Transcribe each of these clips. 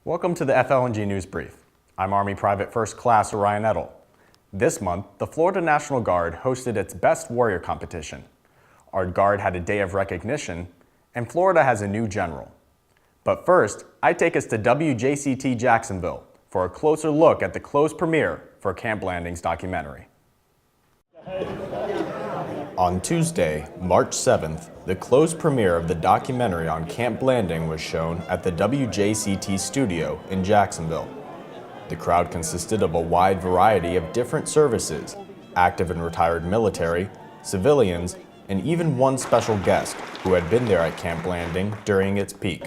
Welcome to the FLNG News Brief. I'm Army Private First Class Orion Edel. This month, the Florida National Guard hosted its Best Warrior competition. Our Guard had a day of recognition, and Florida has a new general. But first, I take us to WJCT Jacksonville for a closer look at the closed premiere for Camp Landing's documentary. On Tuesday, March 7th, the closed premiere of the documentary on Camp Landing was shown at the WJCT studio in Jacksonville. The crowd consisted of a wide variety of different services, active and retired military, civilians, and even one special guest who had been there at Camp Landing during its peak.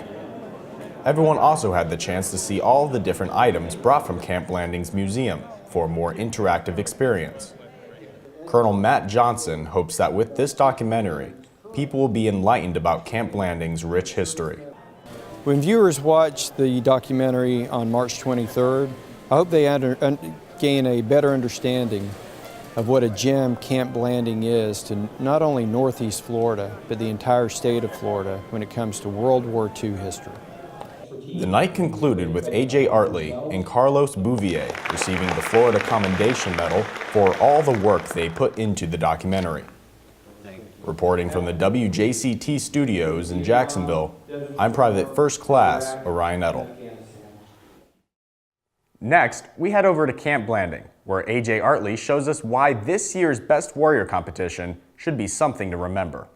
Everyone also had the chance to see all of the different items brought from Camp Landing's museum for a more interactive experience. Colonel Matt Johnson hopes that with this documentary, people will be enlightened about Camp Landing's rich history. When viewers watch the documentary on March 23rd, I hope they gain a better understanding of what a gem Camp Landing is to not only Northeast Florida, but the entire state of Florida when it comes to World War II history. The night concluded with A.J. Artley and Carlos Bouvier receiving the Florida Commendation Medal for all the work they put into the documentary. Reporting from the WJCT studios in Jacksonville, I'm Private First Class Orion Edel. Next, we head over to Camp Landing, where A.J. Artley shows us why this year's Best Warrior competition should be something to remember.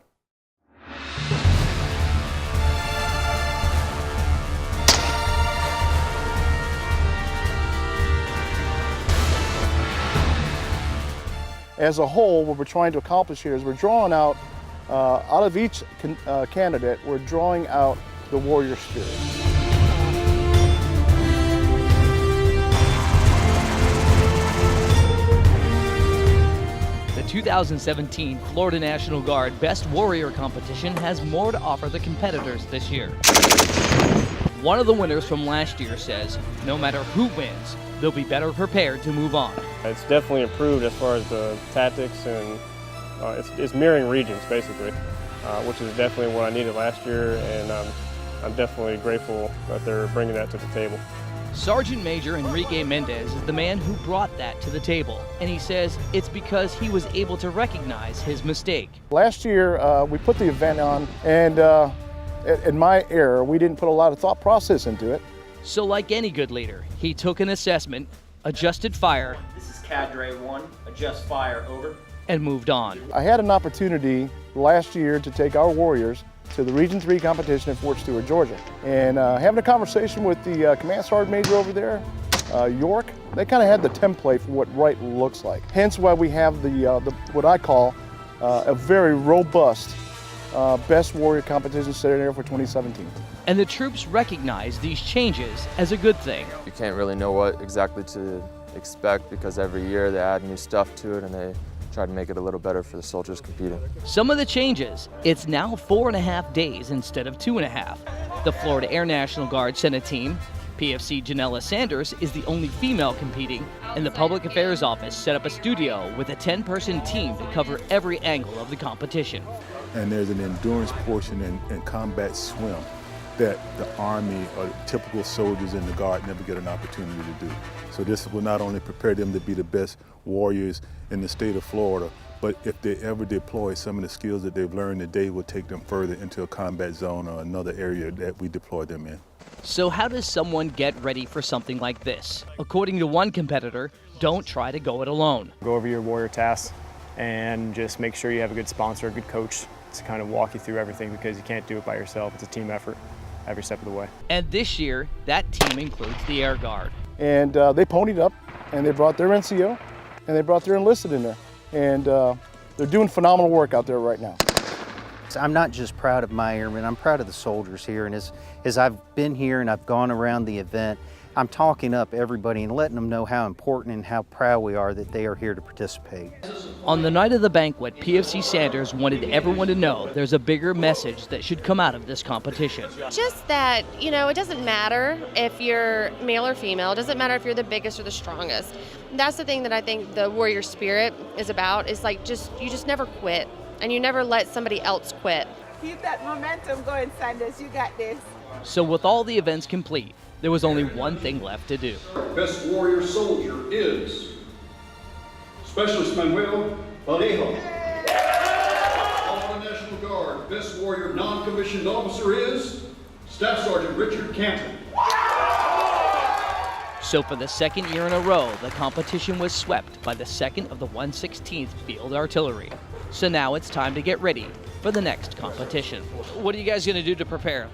As a whole, what we're trying to accomplish here is we're drawing out of each candidate, we're drawing out the warrior spirit. The 2017 Florida National Guard Best Warrior competition has more to offer the competitors this year. One of the winners from last year says, no matter who wins, they'll be better prepared to move on. It's definitely improved as far as the tactics, and it's mirroring regions basically, which is definitely what I needed last year, and I'm definitely grateful that they're bringing that to the table. Sergeant Major Enrique Mendez is the man who brought that to the table, and he says it's because he was able to recognize his mistake. Last year, we put the event on, and in my error, we didn't put a lot of thought process into it. So like any good leader, he took an assessment, adjusted fire. This is Cadre 1, adjust fire, over. And moved on. I had an opportunity last year to take our Warriors to the Region 3 competition in Fort Stewart, Georgia. And having a conversation with the Command Sergeant Major over there, York, they kind of had the template for what right looks like. Hence why we have the what I call a very robust Best Warrior competition set there for 2017. And the troops recognize these changes as a good thing. You can't really know what exactly to expect because every year they add new stuff to it and they try to make it a little better for the soldiers competing. Some of the changes, it's now 4.5 days instead of 2.5. The Florida Air National Guard sent a team. PFC Janella Sanders is the only female competing, and the Public Affairs Office set up a studio with a 10-person team to cover every angle of the competition. And there's an endurance portion in combat swim that the Army or typical soldiers in the Guard never get an opportunity to do. So this will not only prepare them to be the best warriors in the state of Florida, but if they ever deploy, some of the skills that they've learned today will take them further into a combat zone or another area that we deploy them in. So how does someone get ready for something like this? According to one competitor, don't try to go it alone. Go over your warrior tasks and just make sure you have a good sponsor, a good coach to kind of walk you through everything, because you can't do it by yourself. It's a team effort every step of the way. And this year, that team includes the Air Guard. And they ponied up, and they brought their NCO, and they brought their enlisted in there. And they're doing phenomenal work out there right now. I'm not just proud of my airmen, I'm proud of the soldiers here. And as I've been here and I've gone around the event, I'm talking up everybody and letting them know how important and how proud we are that they are here to participate. On the night of the banquet, PFC Sanders wanted everyone to know there's a bigger message that should come out of this competition. Just that, you know, it doesn't matter if you're male or female. It doesn't matter if you're the biggest or the strongest. That's the thing that I think the warrior spirit is about, is like you just never quit, and you never let somebody else quit. Keep that momentum going, Sanders. You got this. So with all the events complete, There was only one thing left to do. Best warrior soldier is Specialist Manuel Vallejo. Florida National Guard Best Warrior Non-Commissioned Officer is Staff Sergeant Richard Campbell. So for the second year in a row, the competition was swept by the 2nd of the 116th Field Artillery. So now it's time to get ready for the next competition. What are you guys going to do to prepare?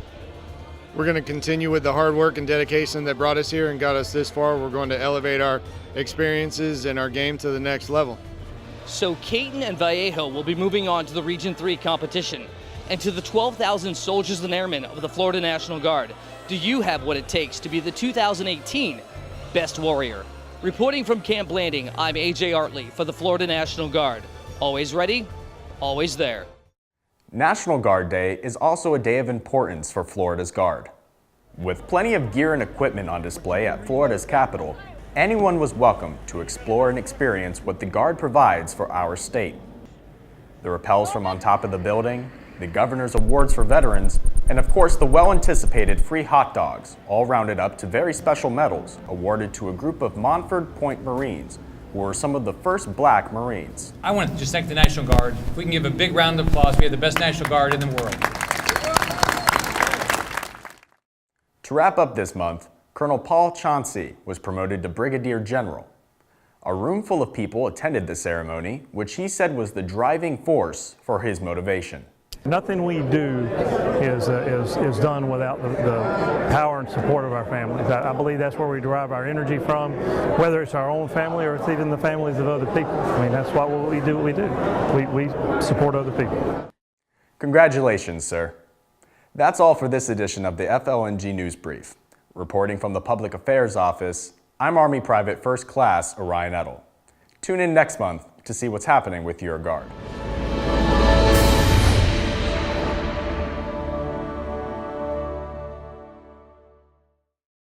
We're going to continue with the hard work and dedication that brought us here and got us this far. We're going to elevate our experiences and our game to the next level. So Caton and Vallejo will be moving on to the Region 3 competition. And to the 12,000 soldiers and airmen of the Florida National Guard, do you have what it takes to be the 2018 Best Warrior? Reporting from Camp Blanding, I'm AJ Artley for the Florida National Guard. Always ready, always there. National Guard Day is also a day of importance for Florida's Guard. With plenty of gear and equipment on display at Florida's capital, anyone was welcome to explore and experience what the Guard provides for our state. The rappels from on top of the building, the Governor's Awards for Veterans, and of course the well-anticipated free hot dogs, all rounded up to very special medals awarded to a group of Montford Point Marines, who were some of the first black Marines. I want to just thank the National Guard. If we can give a big round of applause, we have the best National Guard in the world. To wrap up this month, Colonel Paul Chauncey was promoted to Brigadier General. A room full of people attended the ceremony, which he said was the driving force for his motivation. Nothing we do is done without the power and support of our families. I believe that's where we derive our energy from, whether it's our own family or it's even the families of other people. I mean, that's why we do what we do. We support other people. Congratulations, sir. That's all for this edition of the FLNG News Brief. Reporting from the Public Affairs Office, I'm Army Private First Class Orion Ettle. Tune in next month to see what's happening with your Guard.